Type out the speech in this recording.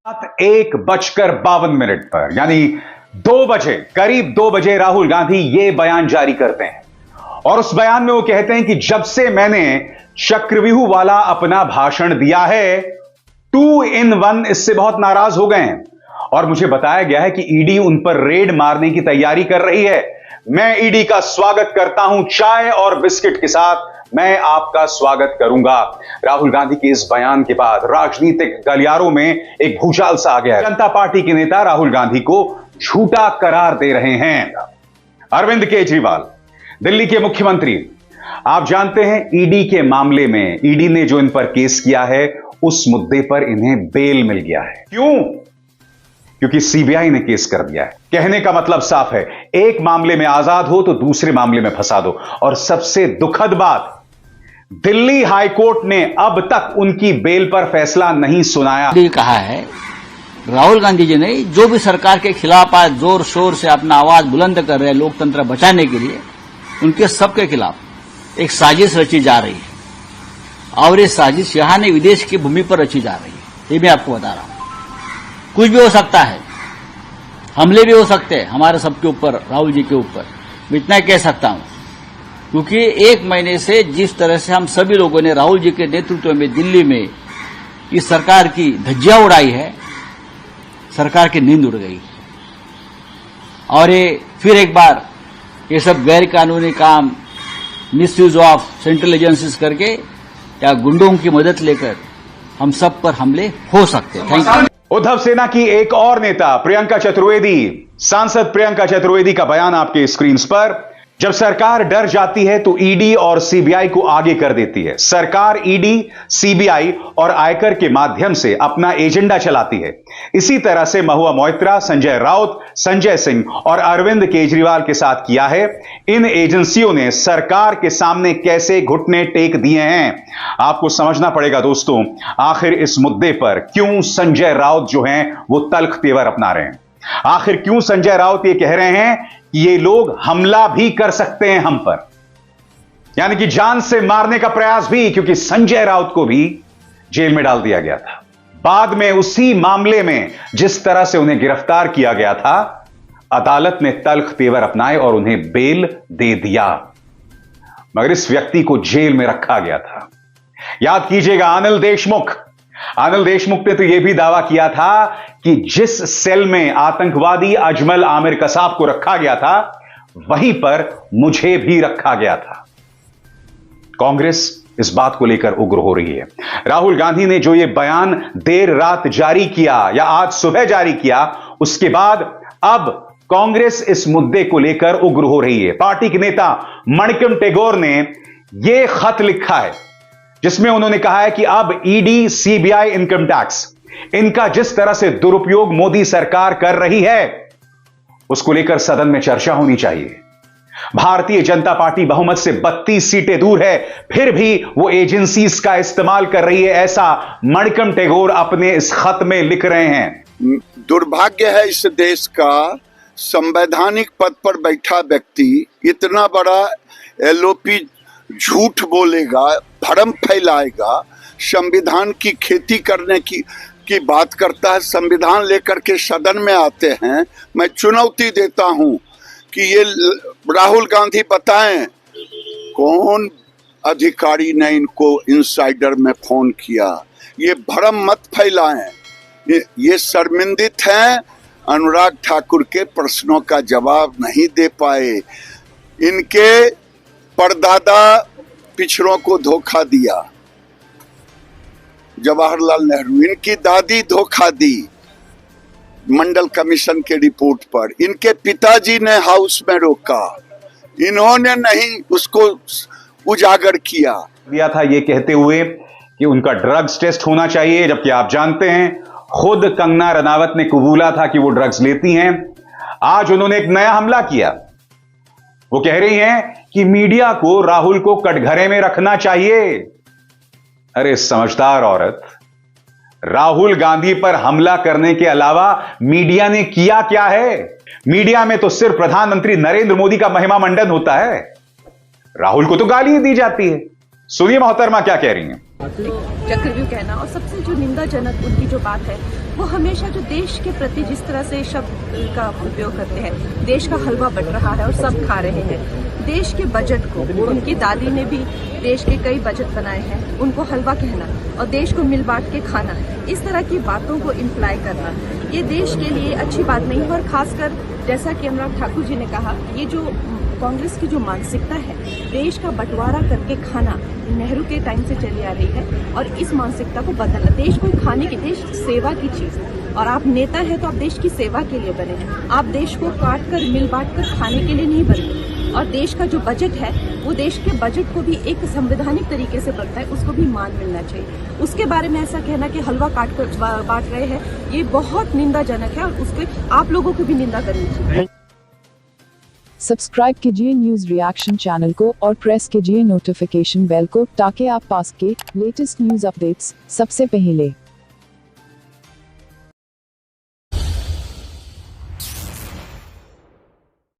1:52 पर यानी 2 बजे, करीब 2 बजे राहुल गांधी ये बयान जारी करते हैं और उस बयान में वो कहते हैं कि जब से मैंने चक्रव्यूह वाला अपना भाषण दिया है 2 in 1 इससे बहुत नाराज हो गए हैं और मुझे बताया गया है कि ईडी उन पर रेड मारने की तैयारी कर रही है। मैं ईडी का स्वागत करता हूं, चाय और बिस्किट के साथ मैं आपका स्वागत करूंगा। राहुल गांधी के इस बयान के बाद राजनीतिक गलियारों में एक भूचाल सा आ गया है। जनता पार्टी के नेता राहुल गांधी को झूठा करार दे रहे हैं। अरविंद केजरीवाल, दिल्ली के मुख्यमंत्री, आप जानते हैं ईडी के मामले में ईडी ने जो इन पर केस किया है उस मुद्दे पर इन्हें बेल मिल गया है। क्यों? क्योंकि सीबीआई ने केस कर दिया है। कहने का मतलब साफ है, एक मामले में आजाद हो तो दूसरे मामले में फंसा दो। और सबसे दुखद बात, दिल्ली हाईकोर्ट ने अब तक उनकी बेल पर फैसला नहीं सुनाया। कहा है राहुल गांधी जी ने, जो भी सरकार के खिलाफ आज जोर शोर से अपना आवाज बुलंद कर रहे हैं लोकतंत्र बचाने के लिए, उनके सबके खिलाफ एक साजिश रची जा रही है और ये साजिश यहां नहीं विदेश की भूमि पर रची जा रही है। ये मैं आपको बता रहा हूं। कुछ भी हो सकता है, हमले भी हो सकते हैं हमारे सबके ऊपर, राहुल जी के ऊपर। मैं इतना कह सकता हूं क्योंकि 1 महीने से जिस तरह से हम सभी लोगों ने राहुल जी के नेतृत्व में दिल्ली में इस सरकार की धज्जियां उड़ाई है, सरकार की नींद उड़ गई और ये फिर एक बार ये सब गैर कानूनी काम मिसयूज ऑफ सेंट्रल एजेंसीज करके या गुंडों की मदद लेकर हम सब पर हमले हो सकते हैं। Thank you. उद्धव सेना की एक और नेता प्रियंका चतुर्वेदी, सांसद प्रियंका चतुर्वेदी का बयान आपके स्क्रीन पर। जब सरकार डर जाती है तो ईडी और सीबीआई को आगे कर देती है। सरकार ईडी, सीबीआई और आयकर के माध्यम से अपना एजेंडा चलाती है। इसी तरह से महुआ मोइत्रा, संजय राउत, संजय सिंह और अरविंद केजरीवाल के साथ किया है। इन एजेंसियों ने सरकार के सामने कैसे घुटने टेक दिए हैं, आपको समझना पड़ेगा दोस्तों। आखिर इस मुद्दे पर क्यों संजय राउत जो हैं वो तल्ख तेवर अपना रहे हैं? आखिर क्यों संजय राउत ये कह रहे हैं कि ये लोग हमला भी कर सकते हैं हम पर, यानी कि जान से मारने का प्रयास भी, क्योंकि संजय राउत को भी जेल में डाल दिया गया था। बाद में उसी मामले में जिस तरह से उन्हें गिरफ्तार किया गया था, अदालत ने तल्ख तेवर अपनाए और उन्हें बेल दे दिया, मगर इस व्यक्ति को जेल में रखा गया था। याद कीजिएगा, अनिल देशमुख ने तो यह भी दावा किया था कि जिस सेल में आतंकवादी अजमल आमिर कसाब को रखा गया था वहीं पर मुझे भी रखा गया था। कांग्रेस इस बात को लेकर उग्र हो रही है। राहुल गांधी ने जो यह बयान देर रात जारी किया या आज सुबह जारी किया, उसके बाद अब कांग्रेस इस मुद्दे को लेकर उग्र हो रही है। पार्टी के नेता मणिकम टेगोर ने यह खत लिखा है जिसमें उन्होंने कहा है कि अब ईडी, सीबीआई, इनकम टैक्स, इनका जिस तरह से दुरुपयोग मोदी सरकार कर रही है उसको लेकर सदन में चर्चा होनी चाहिए। भारतीय जनता पार्टी बहुमत से 32 सीटें दूर है, फिर भी वो एजेंसीज का इस्तेमाल कर रही है, ऐसा मणिकम टेगोर अपने इस खत में लिख रहे हैं। दुर्भाग्य है इस देश का, संवैधानिक पद पर बैठा व्यक्ति इतना बड़ा एलओपी झूठ बोलेगा, भ्रम फैलाएगा, संविधान की खेती करने की बात करता है, संविधान लेकर के सदन में आते हैं। मैं चुनौती देता हूं कि ये राहुल गांधी बताएं कौन अधिकारी ने इनको इनसाइडर में फोन किया। ये भ्रम मत फैलाएं। ये शर्मिंदित हैं, अनुराग ठाकुर के प्रश्नों का जवाब नहीं दे पाए। इनके परदादा पिछड़ों को धोखा दिया, जवाहरलाल नेहरू, इनकी दादी धोखा दी मंडल कमीशन के रिपोर्ट पर, इनके पिताजी ने हाउस में रोका, इन्होंने नहीं उसको उजागर किया था, ये कहते हुए कि उनका ड्रग्स टेस्ट होना चाहिए, जबकि आप जानते हैं खुद कंगना रनावत ने कबूला था कि वो ड्रग्स लेती हैं। आज उन्होंने एक नया हमला किया, वो कह रही हैं कि मीडिया को राहुल को कटघरे में रखना चाहिए। अरे समझदार औरत, राहुल गांधी पर हमला करने के अलावा मीडिया ने किया क्या है? मीडिया में तो सिर्फ प्रधानमंत्री नरेंद्र मोदी का महिमा मंडन होता है, राहुल को तो गाली दी जाती है। सुनिए मोहतरमा क्या कह रही हैं। चक्रव्यूह कहना, और सबसे जो निंदाजनक उनकी जो बात है वो हमेशा जो देश के प्रति जिस तरह से शब्द का उपयोग करते हैं, देश का हलवा बट रहा है और सब खा रहे हैं। देश के बजट को, उनकी दादी ने भी देश के कई बजट बनाए हैं, उनको हलवा कहना और देश को मिल बांट के खाना, इस तरह की बातों को इम्प्लाई करना, ये देश के लिए अच्छी बात नहीं है। और खासकर जैसा कि अनुराग ठाकुर जी ने कहा, ये जो कांग्रेस की जो मानसिकता है, देश का बंटवारा करके खाना, नेहरू के टाइम से चली आ रही है और इस मानसिकता को बदलना। देश कोई खाने की, देश सेवा की चीज है और आप नेता हैं तो आप देश की सेवा के लिए बने हैं। आप देश को काट कर मिल बांट कर खाने के लिए नहीं बने। और देश का जो बजट है वो देश के बजट को भी एक संवैधानिक तरीके से बनता है, उसको भी मान मिलना चाहिए। उसके बारे में ऐसा कहना कि हलवा काट कर बांट रहे हैं, ये बहुत निंदाजनक है और उसके आप लोगों को भी निंदा करनी चाहिए। सब्सक्राइब कीजिए न्यूज रिएक्शन चैनल को और प्रेस कीजिए नोटिफिकेशन बेल को ताकि आप पास के लेटेस्ट न्यूज अपडेट्स सबसे पहले